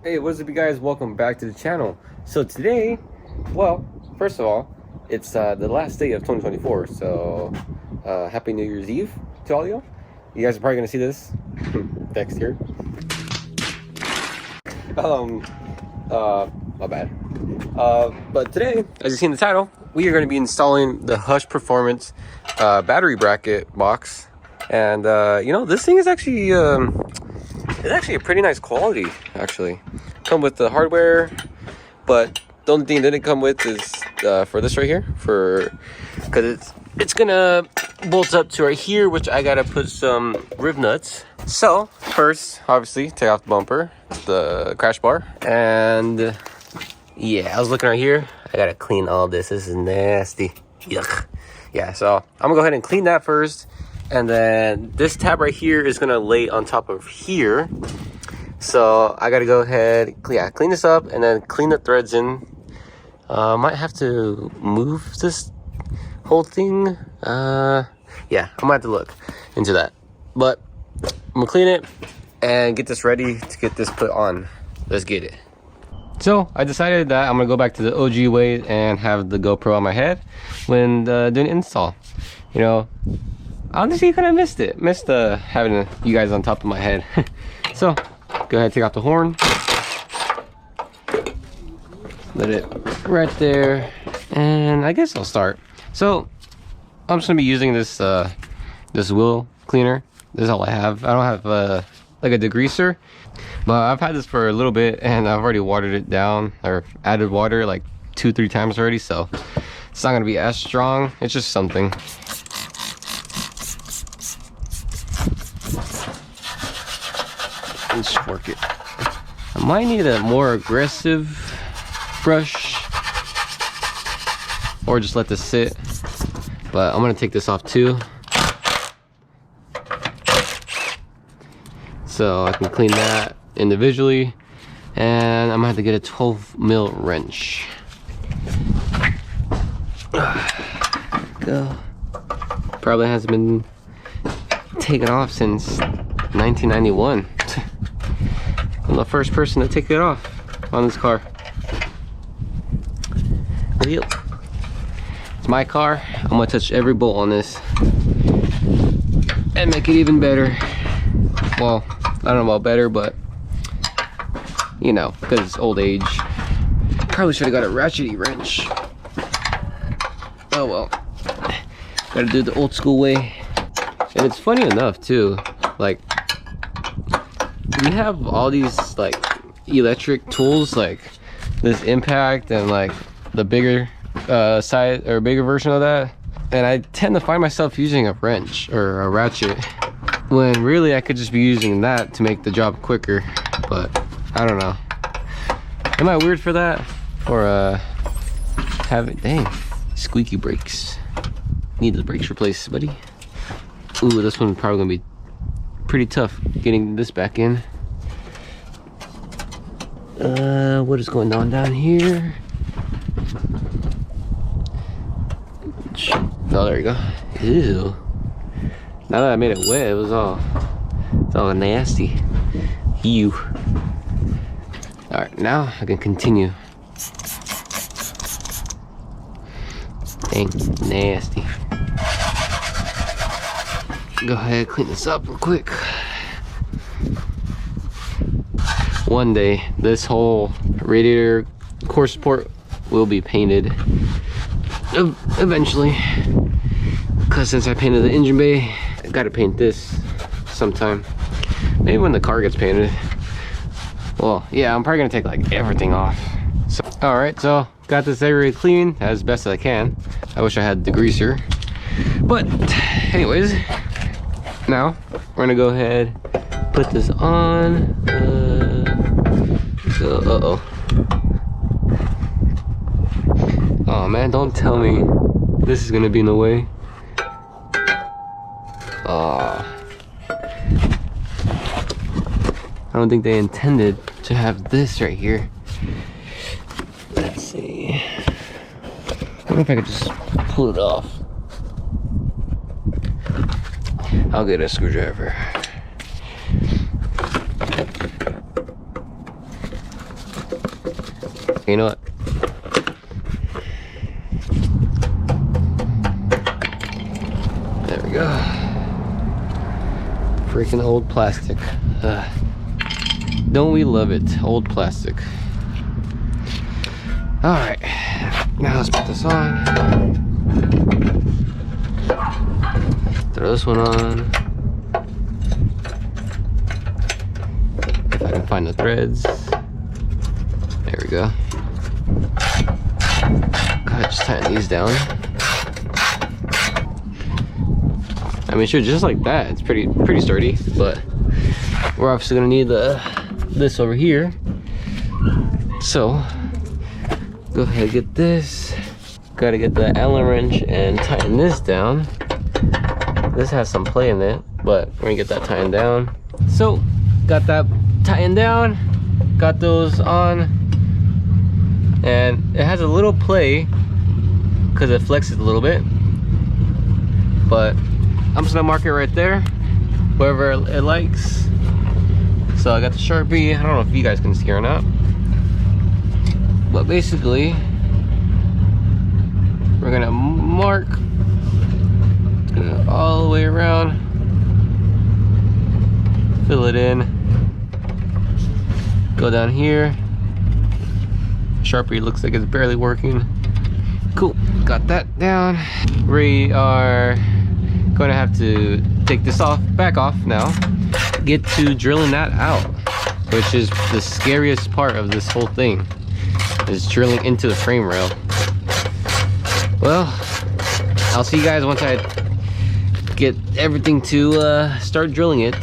Hey, what's up, you guys? Welcome back to the channel. So today, well, first of all, it's the last day of 2024. So happy New Year's Eve to all you. You guys are probably gonna see this next year. My bad. But today, as you see in the title, we are going to be installing the Hush Performance battery bracket box, and this thing is actually it's actually a pretty nice quality. Actually, come with the hardware, but the only thing it didn't come with is for this right here, because it's gonna bolt up to right here, which I gotta put some riv nuts. So first, obviously, take off the bumper, the crash bar, and yeah, I was looking right here. I gotta clean all this. This is nasty. Yuck. Yeah, so I'm gonna go ahead and clean that first, and then this tab right here is gonna lay on top of here. So I gotta go ahead, clean this up, and then clean the threads in. Might have to move this whole thing. Yeah, I might have to look into that. But I'm gonna clean it and get this ready to get this put on. Let's get it. So I decided that I'm gonna go back to the OG way and have the GoPro on my head when doing install. You know, honestly, kind of missed it. Missed having you guys on top of my head. So go ahead, take off the horn. Let it right there, and I guess I'll start. So I'm just gonna be using this this wheel cleaner. This is all I have. I don't have like a degreaser, but I've had this for a little bit, and I've already watered it down or added water like 2-3 times already, so it's not gonna be as strong. It's just something. Let's work it. I might need a more aggressive brush, or just let this sit, but I'm gonna take this off too, so I can clean that individually. And I'm gonna have to get a 12mm wrench. Go. Probably hasn't been taken off since 1991. I'm the first person to take it off on this car. It's my car. I'm gonna touch every bolt on this and make it even better. Well, I don't know about better, but you know, because it's old age. Probably should have got a ratchety wrench. Oh well, gotta do it the old school way. And it's funny enough too, like we have all these like electric tools, like this impact and like the bigger size or bigger version of that, and I tend to find myself using a wrench or a ratchet when really I could just be using that to make the job quicker. But I don't know, am I weird for that? Or dang, squeaky brakes, need the brakes replaced, buddy. Ooh, this one's probably gonna be pretty tough getting this back in. What is going on down here? Oh, there you go. Ew. Now that I made it wet, it's all nasty. Ew. Alright, now I can continue. Dang, nasty. Go ahead, clean this up real quick. One day, this whole radiator core support will be painted eventually, because since I painted the engine bay, I gotta paint this sometime. Maybe when the car gets painted. Well, yeah, I'm probably gonna take like everything off. So, all right, so got this area clean as best as I can. I wish I had the degreaser, but anyways, now we're gonna go ahead, put this on. Oh man, don't tell me this is gonna be in the way. I don't think they intended to have this right here. Let's see. I wonder if I could just pull it off. I'll get a screwdriver. You know what? There we go. Freaking old plastic. Don't we love it? Old plastic. Alright. Now let's put this on. Throw this one on. If I can find the threads. There we go. Go ahead, just tighten these down. I mean, sure, just like that, it's pretty sturdy. But we're obviously gonna need this over here. So go ahead and get this. Gotta get the Allen wrench and tighten this down. This has some play in it, but we're gonna get that tightened down. So got that tightened down, got those on, and it has a little play because it flexes a little bit, but I'm just gonna mark it right there wherever it likes. So I got the Sharpie. I don't know if you guys can see or not, but basically we're gonna mark all the way around, fill it in, go down here. Sharpie looks like it's barely working. Cool, got that down. We are gonna have to take this back off now, get to drilling that out, which is the scariest part of this whole thing, is drilling into the frame rail. Well, I'll see you guys once I get everything to start drilling it.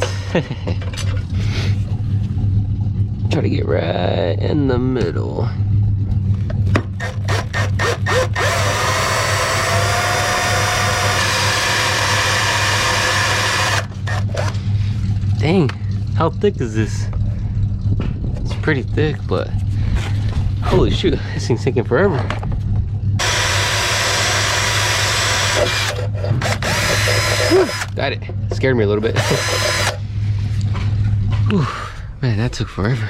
Try to get right in the middle. Dang, how thick is this? It's pretty thick, but holy shoot, this thing's taking forever. Whew, got it. Scared me a little bit. Whew, man, that took forever.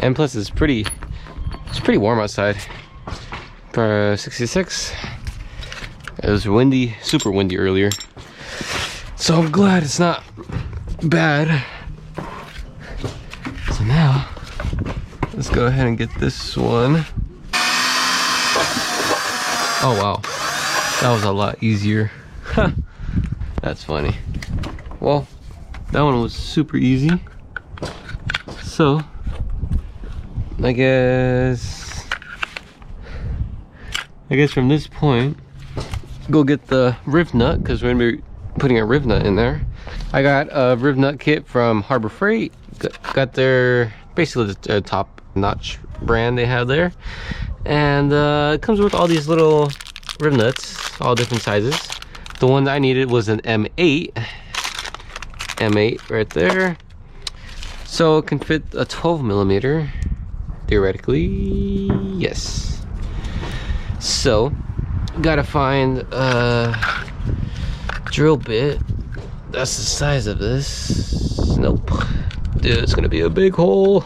And plus, it's pretty warm outside. For 66. It was windy, super windy earlier. So I'm glad it's not bad. So now, let's go ahead and get this one. Oh wow, that was a lot easier. That's funny. Well, that one was super easy. So, I guess from this point, go get the riv nut, because we're gonna be putting a riv nut in there. I got a riv nut kit from Harbor Freight. Got their basically the top notch brand they have there, and it comes with all these little riv nuts, all different sizes. The one that I needed was an M8 right there, so it can fit a 12mm theoretically. Yes. So gotta find a drill bit that's the size of this. Nope, dude, it's gonna be a big hole.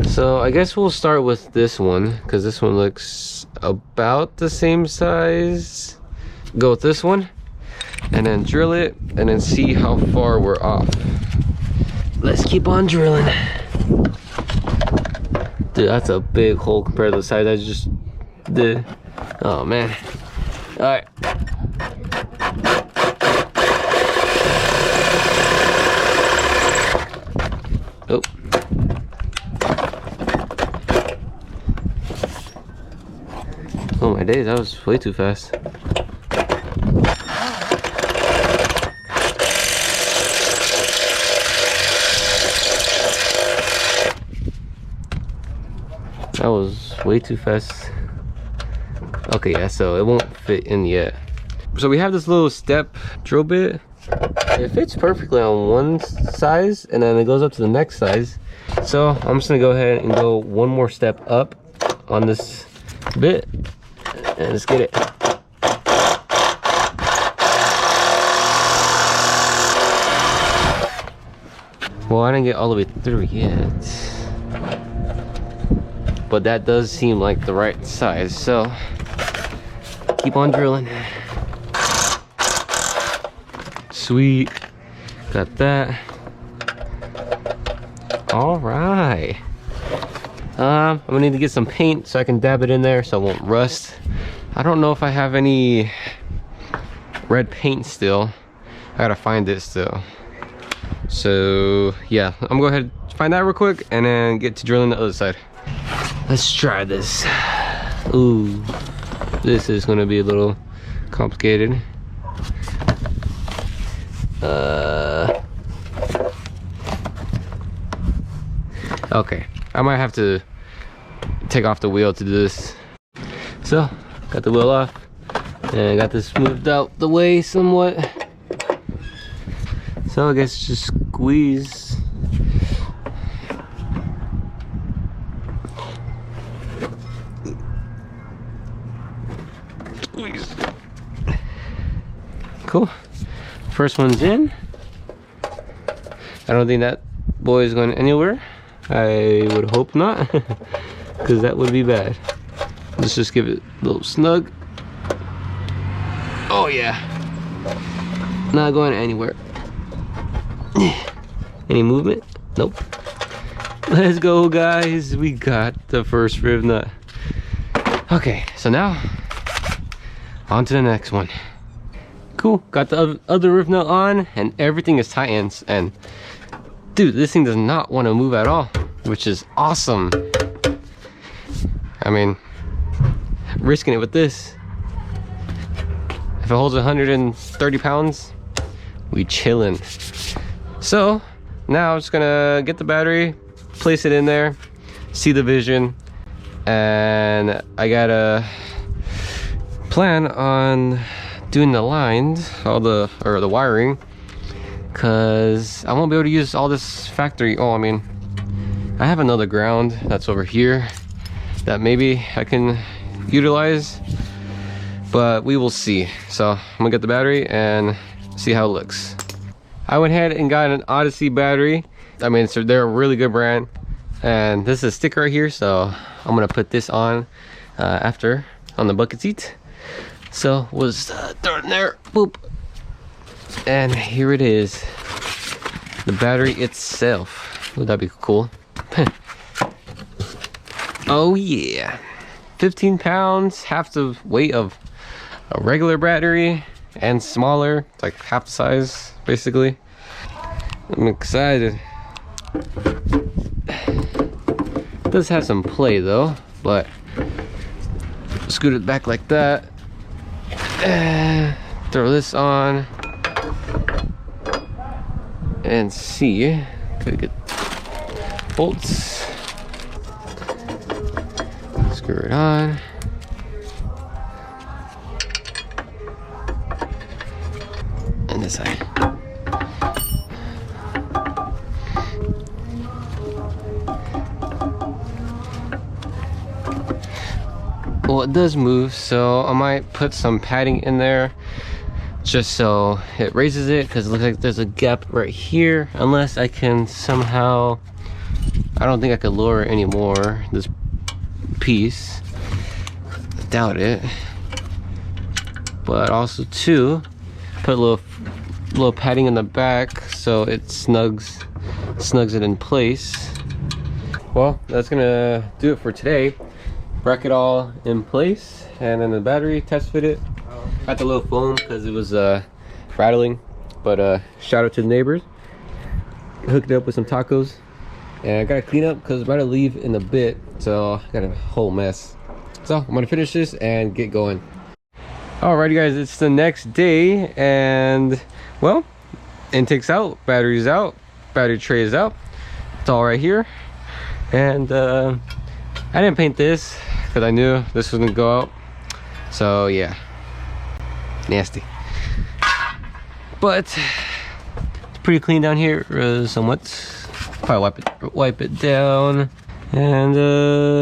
So I guess we'll start with this one, because this one looks about the same size. Go with this one and then drill it and then see how far we're off. Let's keep on drilling. Dude, that's a big hole compared to the size I just did. Oh man. All right. Oh. Oh my days, that was way too fast. That was way too fast. Okay, yeah, so it won't fit in yet. So we have this little step drill bit. It fits perfectly on one size, and then it goes up to the next size. So I'm just gonna go ahead and go one more step up on this bit, and let's get it. Well, I didn't get all the way through yet. but that does seem like the right size, so keep on drilling. Sweet, got that. All right. I'm gonna need to get some paint so I can dab it in there so it won't rust. I don't know if I have any red paint still. I gotta find it still. So yeah, I'm gonna go ahead and find that real quick and then get to drilling the other side. Let's try this. Ooh, this is gonna be a little complicated. Okay, I might have to take off the wheel to do this. So, got the wheel off and got this moved out the way somewhat. So I guess just squeeze. Squeeze. Cool. First one's in. I don't think that boy is going anywhere. I would hope not, because that would be bad. Let's just give it a little snug. Oh yeah. Not going anywhere. Any movement? Nope. Let's go, guys. We got the first rib nut. Okay, so now on to the next one. Cool, got the other rib nut on and everything is tightened, and dude, this thing does not want to move at all, which is awesome. I mean, risking it with this. If it holds 130 pounds, we chillin'. So now I'm just gonna get the battery, place it in there, see the vision, and I gotta plan on doing the lines, the wiring, because I won't be able to use all this factory. Oh, I mean, I have another ground that's over here that maybe I can utilize, but we will see. So I'm gonna get the battery and see how it looks. I went ahead and got an Odyssey battery. I mean, so they're a really good brand, and this is a sticker right here, so I'm gonna put this on after on the bucket seat. So we'll just throw it in there, boop, and here it is, the battery itself. Would that be cool? Oh yeah, 15 pounds, half the weight of a regular battery and smaller. It's like half the size basically. I'm excited. It does have some play though, but scoot it back like that. Throw this on and see. Gotta get bolts. Screw it on. And this side. Well, it does move, so I might put some padding in there just so it raises it, because it looks like there's a gap right here. Unless I can somehow, I don't think I could lower it anymore, this piece. I doubt it. But also too, put a little padding in the back so it snugs it in place. Well, that's gonna do it for today. Bracket all in place, and then the battery test fit it. Got the little foam because it was rattling, but shout out to the neighbors. Hooked it up with some tacos, and I gotta clean up because I'm about to leave in a bit, so I got a whole mess. So I'm gonna finish this and get going. Alrighty guys, it's the next day, and well, intake's out, battery's out, battery tray is out. It's all right here, and I didn't paint this because I knew this was gonna go out. So yeah, nasty. But it's pretty clean down here, somewhat. Probably wipe it down, and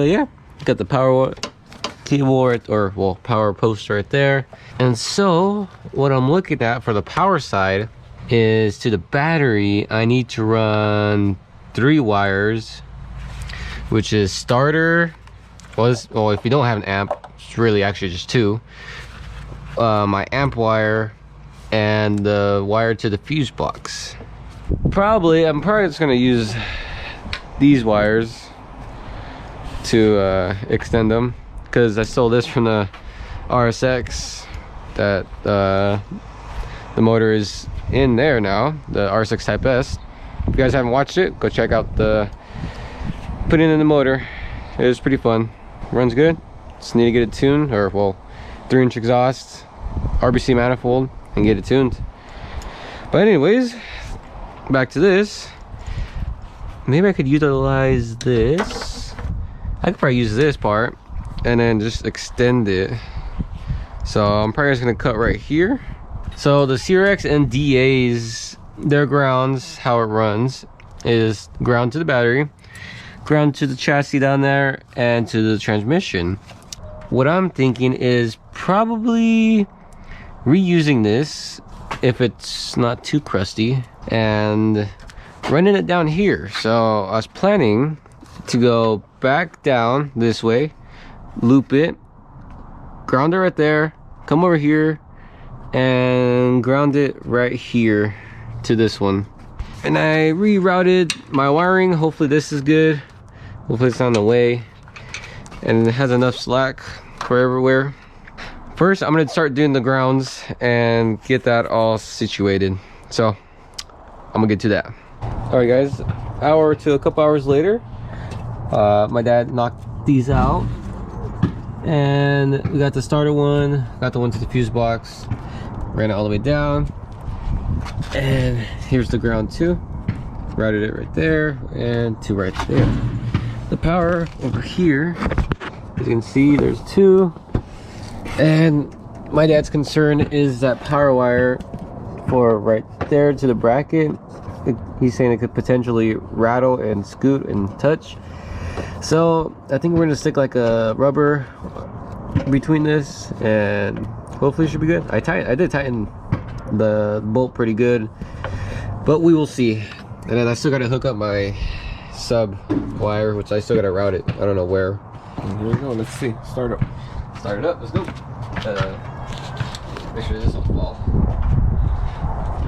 yeah, got the power keyboard, or well, power post right there. And so what I'm looking at for the power side is, to the battery I need to run 3 wires, which is starter, well, if you don't have an amp, it's really actually just two. My amp wire and the wire to the fuse box. I'm probably just gonna use these wires to extend them, because I stole this from the RSX that the motor is in there now, the RSX Type S. If you guys haven't watched it, go check out the putting in the motor. It was pretty fun. Runs good. Just need to get it tuned, or well, 3-inch exhaust, RBC manifold, and get it tuned. But anyways, back to this. Maybe I could utilize this. I could probably use this part and then just extend it. So I'm probably just gonna cut right here. So the CRX and DA's, their grounds, how it runs is ground to the battery, ground to the chassis down there, and to the transmission. What I'm thinking is probably reusing this if it's not too crusty and running it down here. So I was planning to go back down this way, loop it, ground it right there, come over here and ground it right here to this one. And I rerouted my wiring. Hopefully this is good. Hopefully it's not in the way and it has enough slack for everywhere. First, I'm gonna start doing the grounds and get that all situated. So I'm gonna get to that. All right guys, hour to a couple hours later, my dad knocked these out and we got the starter one, got the one to the fuse box, ran it all the way down, and here's the ground too. Routed it right there and two right there. The power over here, as you can see, there's two, and my dad's concern is that power wire for right there to the bracket. He's saying it could potentially rattle and scoot and touch. So I think we're gonna stick like a rubber between this and hopefully it should be good. I did tighten the bolt pretty good, but we will see. And then I still gotta hook up my sub wire, which I still gotta route it. I don't know where. And here we go, let's see. Start up, let's go. Make sure this don't fall.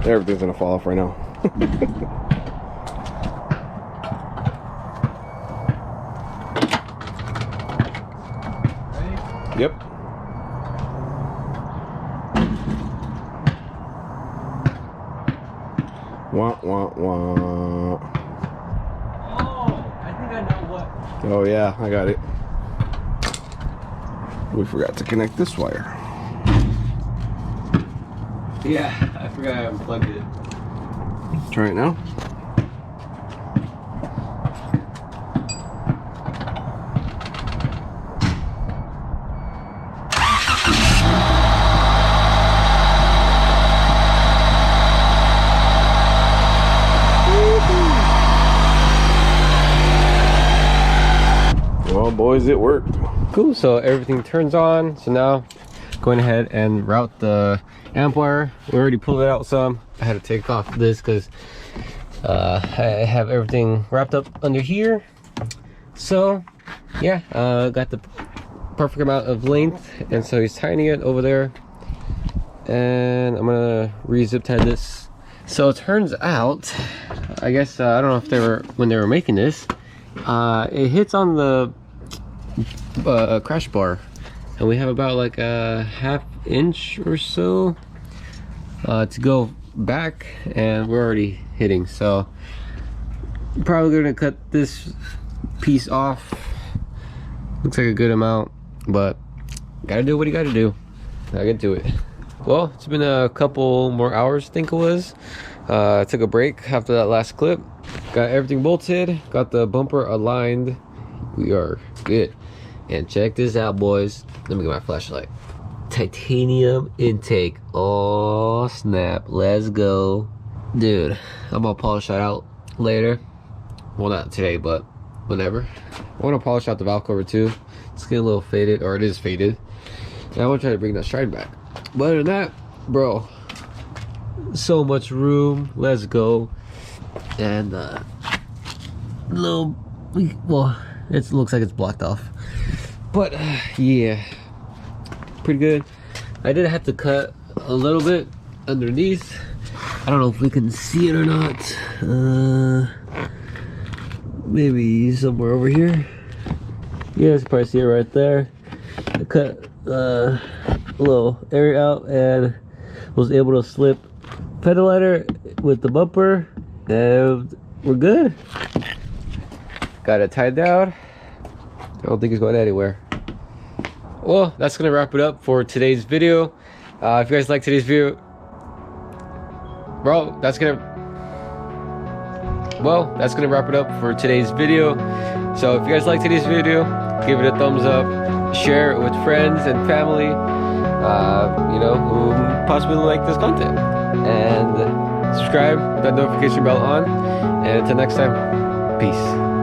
Everything's gonna fall off right now. Ready? Yep. Wah, wah, wah. Oh, I think I know what. Oh yeah, I got it. We forgot to connect this wire. Yeah, I forgot I unplugged it. Try it now. Well, boys, it worked. Cool, so everything turns on. So now going ahead and route the amp wire. We already pulled it out some. I had to take off this because I have everything wrapped up under here. So yeah, got the perfect amount of length, and so he's tightening it over there, and I'm gonna re-zip tie this. So it turns out, I guess I don't know if they were, when they were making this, it hits on the crash bar, and we have about like a 1/2 inch or so to go back, and we're already hitting. So probably gonna cut this piece off. Looks like a good amount, but gotta do what you gotta do. I get to it. Well, it's been a couple more hours, I think it was. I took a break after that last clip, got everything bolted, got the bumper aligned. We are good. And check this out, boys. Let me get my flashlight. Titanium intake. Oh snap, let's go. Dude, I'm gonna polish that out later. Well, not today, but whenever. I want to polish out the valve cover too. It's getting a little faded, or it is faded, and I want to try to bring that stride back. But other than that, bro, so much room. Let's go. And well, it looks like it's blocked off. But yeah, pretty good. I did have to cut a little bit underneath. I don't know if we can see it or not. Maybe somewhere over here. Yeah, you can probably see it right there. I cut a little area out and was able to slip pedal lighter with the bumper, and we're good. Got it tied down. I don't think it's going anywhere. Well, that's gonna wrap it up for today's video. If you guys like today's video, that's gonna wrap it up for today's video. So if you guys like today's video, give it a thumbs up, share it with friends and family, you know, who possibly like this content, and subscribe with that notification bell on. And until next time, peace.